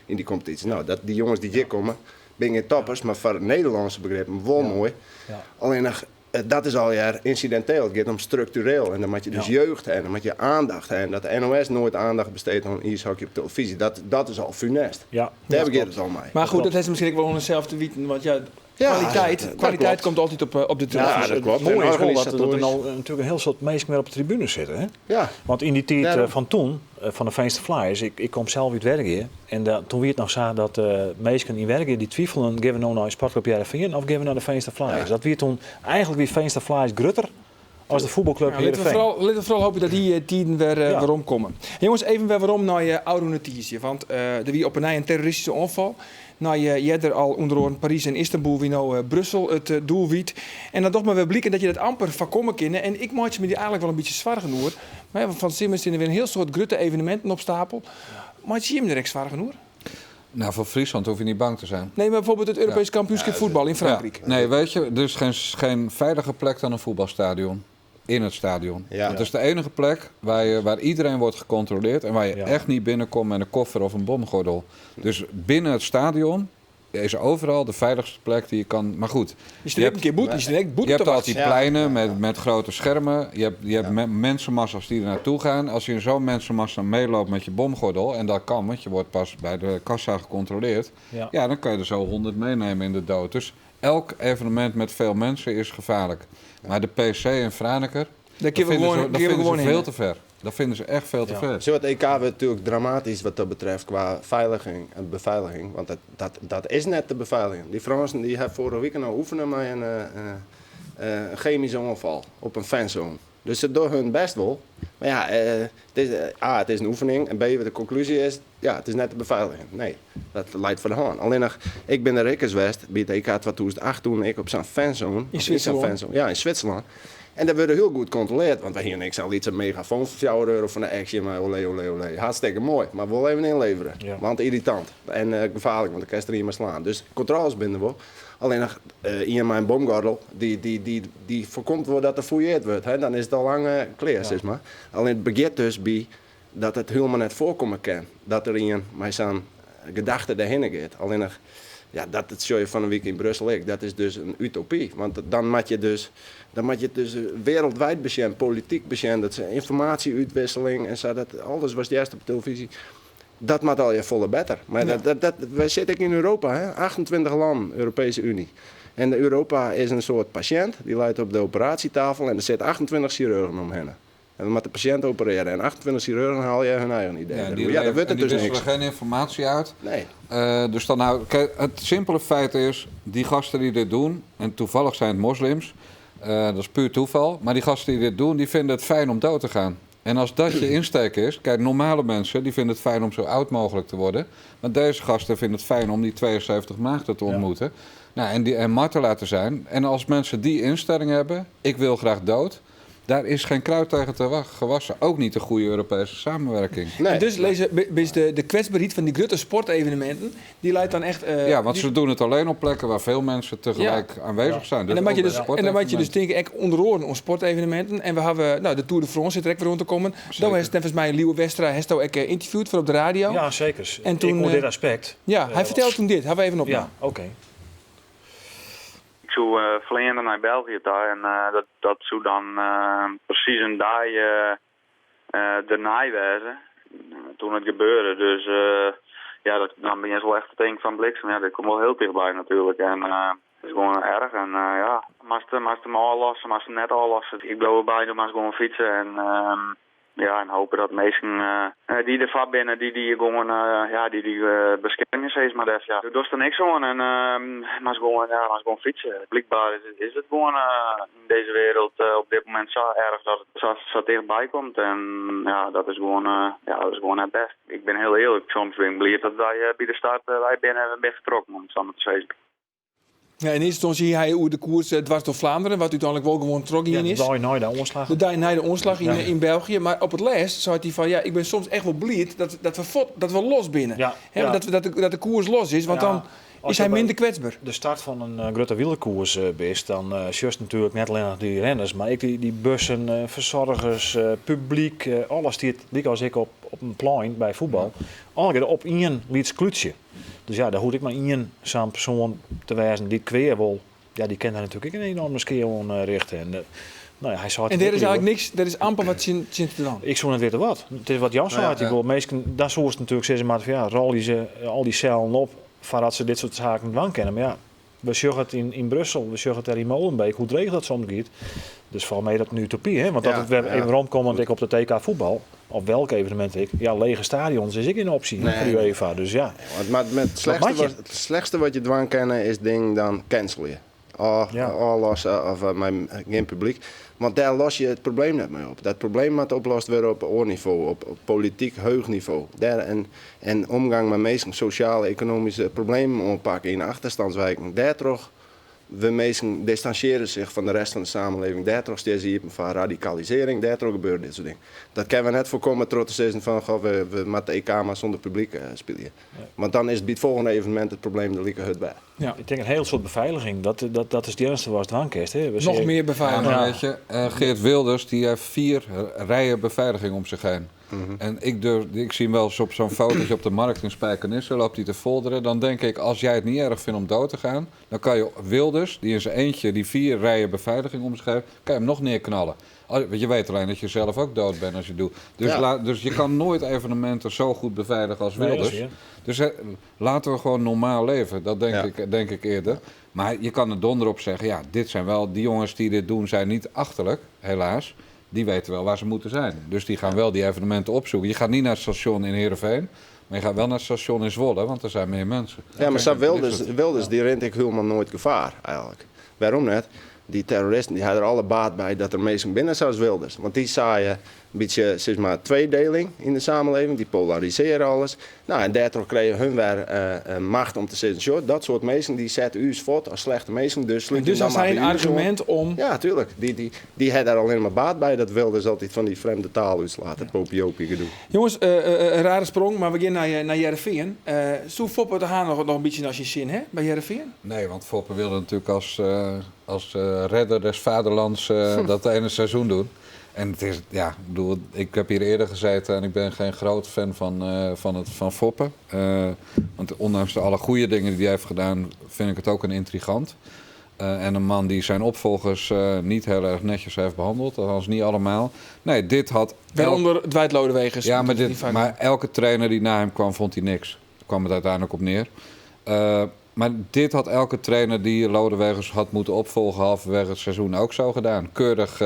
in die competitie. Nou, die jongens die hier komen, ben geen toppers, maar voor het Nederlandse begrippen wel mooi. Ja. Alleen nog, dat is al incidenteel, het gaat om structureel. En dan moet je dus jeugd hebben, dan moet je aandacht hebben. Dat de NOS nooit aandacht besteedt aan ijshockey op televisie, dat is al funest. Ja, daar heb ik het al mee. Maar goed, dat is misschien wel onszelf te weten, want kwaliteit komt altijd op de televisie. Ja, dat klopt. Mooi is wel dat er nou natuurlijk een heel soort mensen meer op de tribune zitten. Hè? Ja. Want in die tijd van toen, van de Veenstra Flyers, ik kom zelf uit het werk hier. En toen werd het nog zo dat mensen in werk die twijfelen, geven we nou naar een sportclub Heerenveen of geven we naar de Veenstra Flyers. Ja. Dat werd toen eigenlijk weer Veenstra Flyers grutter als de voetbalclub Heerenveen. Laten we vooral hopen dat die tijden weer omkomen. Jongens, even weer waarom naar je oude notitie. Want er wie op een terroristische aanval. Nou, je hebt er al onder Parijs en Istanbul, wie nou Brussel het doel wiet. En dan toch maar weer blikken dat je dat amper voorkomen kunnen. En ik maak me die eigenlijk wel een beetje zwaar genoeg. Maar van Simmers zijn er weer een heel soort grutte evenementen op stapel. Maar zie je hem direct zwaar genoeg? Nou, voor Friesland hoef je niet bang te zijn. Nee, maar bijvoorbeeld het Europees kampioenschap voetbal in Frankrijk. Ja. Nee, weet je, er is geen veilige plek dan een voetbalstadion. In het stadion. Ja. Het is de enige plek waar iedereen wordt gecontroleerd en waar je echt niet binnenkomt met een koffer of een bomgordel. Dus binnen het stadion is overal de veiligste plek die je kan. Maar goed, je hebt altijd die pleinen met grote schermen. Je hebt mensenmassa's die er naartoe gaan. Als je in zo'n mensenmassa meeloopt met je bomgordel, en dat kan, want je wordt pas bij de kassa gecontroleerd. Ja, dan kan je er zo 100 meenemen in de dood. Dus elk evenement met veel mensen is gevaarlijk. Maar de PC in Franeker, dat vinden ze veel te ver. Dat vinden ze echt veel te ver. Zo, het EK werd natuurlijk dramatisch wat dat betreft qua veiliging en beveiliging. Want dat is net de beveiliging. Die Fransen die hebben vorige week nou oefenen met een chemische ongeval op een fanzone. Dus ze doen hun best wel. Maar ja, het is een oefening. En B, de conclusie is, het is net de beveiliging. Nee, dat leidt voor de hand. Alleen nog, ik ben er Rikkerswest bij het EK 2008 toen ik op zo'n fanzone. In Zwitserland? Ja, in Zwitserland. En dat werd heel goed gecontroleerd. Want we hier niks al iets een megafoon voor €4 van de action. Maar olé. Hartstikke mooi. Maar we willen even inleveren. Ja. Want irritant. En gevaarlijk, want dan kan je er iemand slaan. Dus controles binnen we. Alleen nog in mijn bomgordel, die voorkomt wel dat er fouilleerd wordt. Hè? Dan is het al lang klaar, zeg maar. Alleen het begint dus bij dat het helemaal net voorkomen kan. Dat er in met zo'n gedachte daarheen gaat. Alleen nog, Ja, dat show je van een week in Brussel ook. Dat is dus een utopie. Want dan moet je het dus wereldwijd beschermen, politiek beschermen. Dat is informatieuitwisseling en zo. Dat, alles was juist op televisie. Dat moet al je volle beter. Maar wij zitten in Europa, hè? 28 landen, Europese Unie. En Europa is een soort patiënt, die ligt op de operatietafel en er zitten 28 chirurgen omheen. En dan moet de patiënt opereren. En 28 chirurgen haal je hun eigen idee. Dat wordt het dus niks. Er geen informatie uit. Nee. Dus dan kijk, het simpele feit is, die gasten die dit doen, en toevallig zijn het moslims, dat is puur toeval, maar die gasten die dit doen, die vinden het fijn om dood te gaan. En als dat je insteek is, kijk, normale mensen die vinden het fijn om zo oud mogelijk te worden. Maar deze gasten vinden het fijn om die 72 maagden te ontmoeten. Ja. Nou, en martel laten zijn. En als mensen die instelling hebben, ik wil graag dood. Daar is geen kruid tegen te gewassen. Ook niet de goede Europese samenwerking. Nee. En dus de kwetsbaarheid van die grote sportevenementen, die leidt dan echt... want ze doen het alleen op plekken waar veel mensen tegelijk aanwezig zijn. Dus en dan moet je dus denken, echt onderhoren om sportevenementen. En we hebben de Tour de France zit er ook weer rond te komen. Dan heeft volgens mij Liewe Westra ook interviewd voor op de radio. Ja, zeker. En toen, ik hoor dit aspect. Ja, hij vertelde toen dit. Gaan we even op. Ja, oké. Ik zou Vlaanderen naar België daar en dat zou dan precies een dag erna wezen toen het gebeurde. Dus dan ben je zo echt te denken van bliksem. Ja, dat komt wel heel dichtbij natuurlijk. En het is gewoon erg. En maar ze hem al lossen, maar ze net al lossen. Ik blijf erbij doen, maar ze gewoon fietsen en en hopen dat mensen die er van binnen, die gewoon bescherming steeds maar def. Ja, dat is er niks van en maar ze gewoon fietsen. Blijkbaar is het gewoon in deze wereld op dit moment zo erg dat het zo dichtbij komt en dat is gewoon het best. Ik ben heel eerlijk, soms ben ik blij dat wij bij de start wij binnen vertrokken om het zo maar te zeggen. Ja, in eerste instantie zie hij hoe de koers dwars door Vlaanderen, wat uiteindelijk wel gewoon trok hierin is. De de omslag in België. Maar op het laatst zei hij van, ik ben soms echt wel blij dat we los binnen. Ja. Dat de koers los is, want dan is hij minder kwetsbaar. De start van een grote wielerkoers is, dan just natuurlijk net alleen nog die renners, maar ook die bussen, verzorgers, publiek, alles die het liep als ik op een plein bij voetbal. Allemaal op één liets klutsje. Dus daar hoef ik maar één zo'n persoon te wijzen die kweer wil. Ja, die kan daar natuurlijk een enorme skeel richten. En hij zou het en er is eigenlijk niks, er is amper wat zin te doen. Ik zou net weten wat. Het is wat Jan zei. Meesten, daar zou het natuurlijk zeggen, maar rol je ze al die cellen op voordat ze dit soort zaken wel kennen. Maar we zeggen het in Brussel, we zeggen het er in Molenbeek, hoe dreig dat soms gaat. Dus voor mij dat een utopie, hè? Want dat het weer even rondkomt ik op de TK voetbal, op welk evenement lege stadions is ik in optie voor de UEFA. Dus ja. Maar het slechtste wat je dwang kennen is ding dan cancel je. Lossen of geen publiek. Want daar los je het probleem net mee op. Dat probleem moet opgelost worden op oorniveau, op politiek heugniveau. En omgang met meestal sociale, economische problemen oppakken in achterstandswijken. Daar toch, we meesten distancieren zich van de rest van de samenleving. Daar toch steeds hier van radicalisering, daar toch gebeurt dit soort dingen. Dat kunnen we net voorkomen door te zeggen van, we moeten de EK maar zonder publiek spelen. Ja. Want dan is het bij het volgende evenement het probleem de lieke hut bij. Ja, ik denk een heel soort beveiliging. Dat is het eerste waar het aankist. Nog meer beveiliging. Ja, weet je, Geert Wilders die heeft 4 rijen beveiliging om zich heen. Mm-hmm. En ik zie hem wel eens op zo'n fotootje op de markt in Spijkenisse, loopt hij te folderen. Dan denk ik, als jij het niet erg vindt om dood te gaan, dan kan je Wilders, die in zijn eentje die 4 rijen beveiliging om zich heeft, kan je hem nog neerknallen. Want je weet alleen dat je zelf ook dood bent als je het doet. Dus je kan nooit evenementen zo goed beveiligen als Wilders. Dus laten we gewoon normaal leven. Dat denk ik eerder. Maar je kan er donder op zeggen, dit zijn wel, die jongens die dit doen zijn niet achterlijk, helaas. Die weten wel waar ze moeten zijn. Dus die gaan wel die evenementen opzoeken. Je gaat niet naar het station in Heerenveen, maar je gaat wel naar het station in Zwolle, want er zijn meer mensen. Ja, maar Wilders die rent ik helemaal nooit gevaar eigenlijk. Waarom net? Die terroristen die hadden er alle baat bij dat er mensen binnen zoals Wilders. Want die zaaien een beetje, zeg maar, tweedeling in de samenleving. Die polariseren alles. Nou, en daardoor kregen hun weer macht om te zeggen, dat soort mensen die zetten u voort als slechte mensen. Dus dat zijn een argument om... Ja, tuurlijk. Die had daar alleen maar baat bij dat Wilders altijd van die vreemde taal uitslaat. Het popiopie gedoe. Jongens, een rare sprong, maar we gaan naar Heerenveen. Zou Foppe de Haan nog een beetje als je zin, hè, bij Heerenveen? Nee, want Foppe wilde natuurlijk als redder des vaderlands dat ene seizoen doen. En het is, ik heb hier eerder gezeten en ik ben geen groot fan van Foppe. Want ondanks alle goede dingen die hij heeft gedaan, vind ik het ook een intrigant. En een man die zijn opvolgers niet heel erg netjes heeft behandeld. Althans niet allemaal. Nee, dit had... Waaronder Dwight Lodewegers. Ja, maar elke trainer die na hem kwam, vond hij niks. Daar kwam het uiteindelijk op neer. Maar dit had elke trainer die Lodewegers had moeten opvolgen halverwege het seizoen ook zo gedaan. Keurig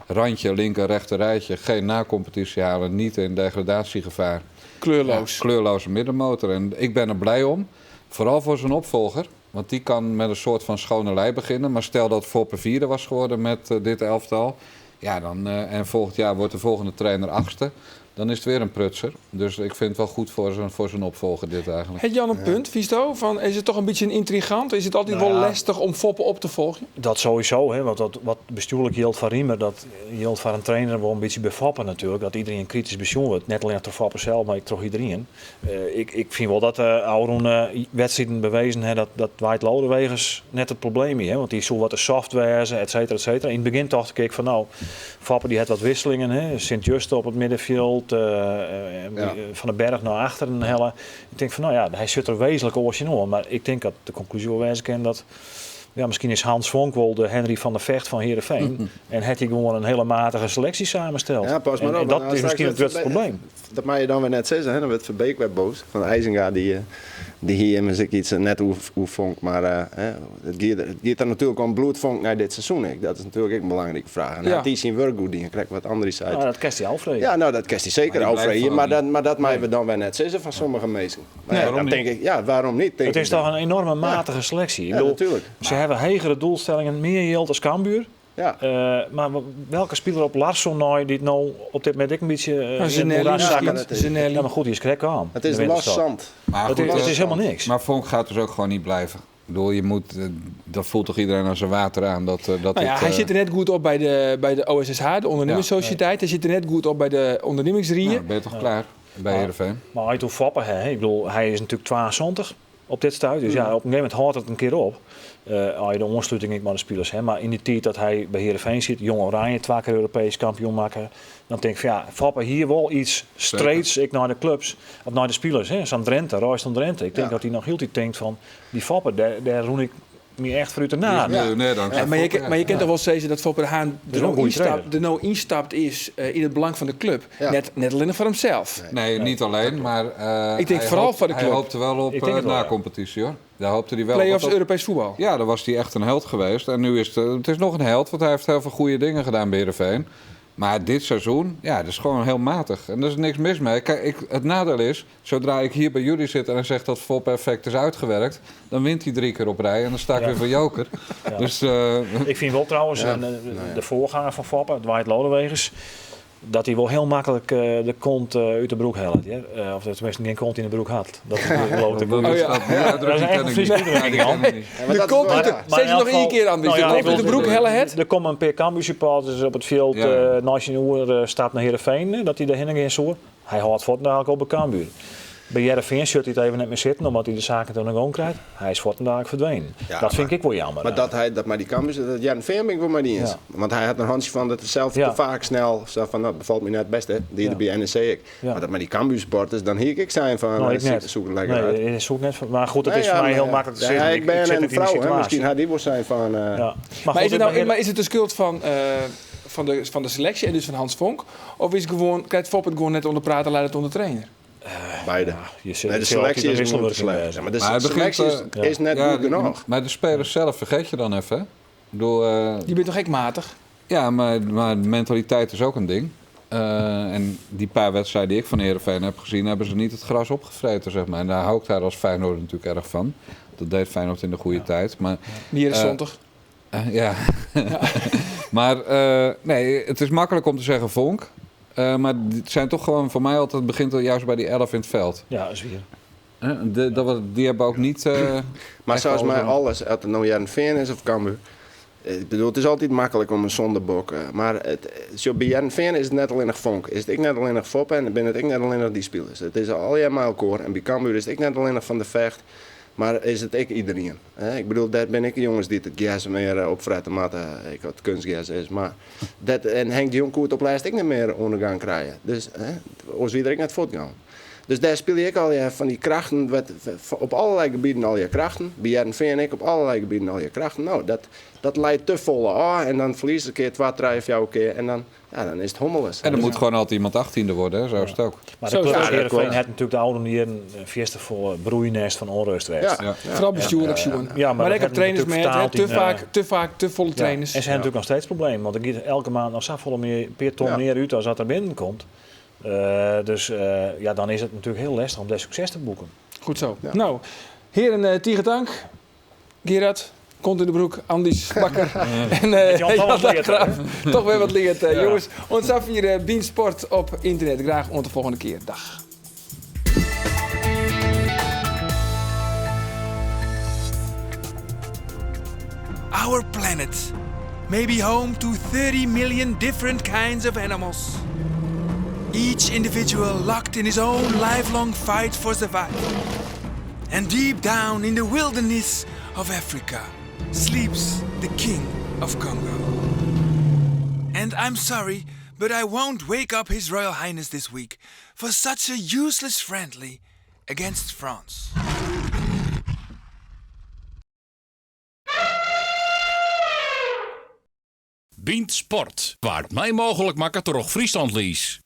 randje, linker, rechter rijtje. Geen na-competitie halen, niet in degradatiegevaar. Kleurloos. Ja, kleurloze middenmotor. En ik ben er blij om. Vooral voor zijn opvolger. Want die kan met een soort van schone lei beginnen. Maar stel dat Foppe vierde was geworden met dit elftal. Ja, dan, en volgend jaar wordt de volgende trainer 8e. Dan is het weer een prutser. Dus ik vind het wel goed voor zijn opvolger dit eigenlijk. Heb Jan een punt, Visto? Is het toch een beetje een intrigant? Is het altijd wel lastig om Foppe op te volgen? Dat sowieso. Hè, want wat bestuurlijk geldt van Riemer, dat geldt voor een trainer wel een beetje bij Foppe natuurlijk. Dat iedereen kritisch bestuur wordt. Net alleen door Foppe zelf, maar ik toch iedereen. Ik vind wel dat oude wedstrijden bewezen hebben dat Dwight Lodewegers net het probleem is. Want die zo wat de software, et cetera, et cetera. In het begin dacht ik van Foppe die had wat wisselingen. Sint-Juste op het middenveld. Van de berg naar achteren hellen. Ik denk van hij zit er wezenlijk oortje. Maar ik denk dat de conclusie wel wijzen kan dat misschien is Hans Vonk wel de Henry van der Vecht van Heerenveen. En heeft hij gewoon een hele matige selectie samensteld. Ja, pas maar op. En dat is misschien het grootste probleem. Dat mag je dan weer net zeggen. Dan werd Verbeek weer boos. Van IJzinga die hier is ik iets net hoe Vonk. Maar het gaat er natuurlijk om bloedvonk naar dit seizoen. Dat is natuurlijk ook een belangrijke vraag. En die zien werk goed. Die krijgt wat andere zijde. Nou, dat kest hij Alfred. Ja, dat kest hij zeker Alfred. Maar dat mag we dan weer net zeggen van sommige mensen. Dan denk ik, waarom niet? Het is toch een enorme matige selectie. Ik bedoel, natuurlijk. Ze hebben hegere doelstellingen, meer geld als Cambuur. Ja. Maar welke speler op Larsson nou die nou op dit moment een beetje Zenelli. Ja, maar goed, die is krek aan. Het is los zand. Het is helemaal niks. Maar Vonk gaat dus ook gewoon niet blijven. Ik bedoel, dat voelt toch iedereen als een water aan. Hij zit er net goed op bij de OSSH, de ondernemerssociëteit. Hij zit er net goed op bij de ondernemingsrieën. Nou, ben je toch klaar bij Heerenveen? Maar hij doet Foppe, ik bedoel, hij is natuurlijk 22 op dit stuit. Dus op een gegeven moment houdt het een keer op. Als je de ontsluiting met de spelers. Maar in die tijd dat hij bij Heerenveen zit, Jong Oranje 2 keer Europees kampioen maken. Dan denk ik van Foppe hier wel iets streeds naar de clubs, of naar de spelers. Zo'n Drenthe, Royston Drenthe. Ik denk dat hij nog heel tijd denkt van, die Foppe, daar roen ik me echt voor u te na. Maar je kent toch wel zeggen dat Foppe de Haan er nou instapt is in het belang van de club. Net alleen voor hemzelf. Nee, niet alleen, maar ik denk vooral voor de club. Hij hoopte wel op na-competitie hoor. Daar hoopte hij wel Play-offs Europees voetbal. Ja, daar was hij echt een held geweest. En nu is het is nog een held, want hij heeft heel veel goede dingen gedaan bij Heerenveen. Maar dit seizoen, dat is gewoon heel matig. En er is niks mis mee. Kijk, het nadeel is, zodra ik hier bij jullie zit en hij zegt dat Foppe perfect is uitgewerkt, dan wint hij 3 keer op rij en dan sta ik weer voor joker. Ja. Dus, ik vind wel trouwens, de voorganger van Foppe, Dwight Lodewegers, dat hij wel heel makkelijk de kont uit de broek helpt. Ja? Of dat tenminste geen kont in de broek had. Dat is geloof ik. Dat is echt een Friese de kont, steeds nog 1 keer aan. De kont in de broek hellen het. Er komen een paar Cambuur supporters op het veld. Als je een uur staat naar Heerenveen, dat hij daarheen ging zo. Hij houdt voortdurend op bij Cambuur. Bij Heerenveen zult hij het even net meer zitten, omdat hij de zaken toen nog krijgt. Hij is voortdurend verdwenen. Ja, dat vind ik wel jammer. Maar dat die Cambuur, dat Heerenveen ben ik wel maar niet eens. Want hij had een handje van dat zelf te vaak snel van dat bevalt me net het beste. Die bij NEC ik. Maar dat maar die Cambuur sporters, dan hier ik zijn van zoeken lekker uit. Nee, zoek net. Maar goed, het is voor mij heel makkelijk te zeggen. Ik ben een vrouw, misschien had die wel zijn van. Maar is het de schuld van de selectie en dus van Hans Vonk? Of is het gewoon, krijgt Foppe het gewoon net onder praten en laat het onder trainer? Beide. De selectie is gewoon te slecht. Maar de selectie is net goed genoeg. Maar de spelers zelf vergeet je dan even. Die bent toch echt matig? Ja, maar mentaliteit is ook een ding. En die paar wedstrijden die ik van Heerenveen heb gezien, hebben ze niet het gras opgevreten, zeg maar. En daar hou ik daar als Feyenoord natuurlijk erg van. Dat deed Feyenoord in de goede tijd. Maar, hier is zondag. Maar nee, het is makkelijk om te zeggen Vonk. Maar het zijn toch gewoon voor mij altijd, het begint al juist bij die 11 in het veld. Ja, dat is weer. Die hebben ook niet... maar zoals mij alles, of het nou Heerenveen is of Cambuur. Ik bedoel, het is altijd makkelijk om een zondebok. Maar bij Heerenveen is het net alleen nog Vonk. Is het ik net alleen nog Foppe en ben het ik net alleen nog die spelers. Het is al helemaal koor. En bij Cambuur is het ik net alleen nog Van de Vecht. Maar is het ook iedereen? Hè? Ik bedoel, daar ben ik jongens die het gas meer opvretten matten. Ik wat kunstgas is. Maar dat, en Henk de Jong kon het op lijst ik niet meer ondergang krijgen. Dus als wie er ik net voortgaan. Dus daar speel je ook al je van die krachten, op allerlei gebieden al je krachten. Bij JNV en ik op allerlei gebieden al je krachten. Nou, dat leidt te volle aan en dan verlies je een keer 2, 3 of 4 keer en dan is het hommeles. En dan moet gewoon altijd iemand 18e worden, hè? Zo is het ook. Maar de club Heerenveen had natuurlijk de oude hier een fieste voor broeinest van onrust geweest. Vooral bestuurlijk, jongen. Maar ik heb trainers met te volle trainers. En ze hebben natuurlijk nog steeds problemen, want er gaat elke maand nog zoveel meer per ton meer uit als dat er binnenkomt. Dus dan is het natuurlijk heel lastig om dat succes te boeken. Goed zo. Ja. Nou, heren, tegen dank. Gerard, Kont in de broek, Andries Bakker. En toch weer wat leert, jongens. Ons af hier Beansport op internet. Graag tot de volgende keer. Dag. Our planet may be home to 30 million different kinds of animals. Each individual locked in his own lifelong fight for survival. And deep down in the wilderness of Africa sleeps the King of Congo. And I'm sorry, but I won't wake up His Royal Highness this week for such a useless friendly against France. Beansport, waar het mij mogelijk maakt toch Friesland lies.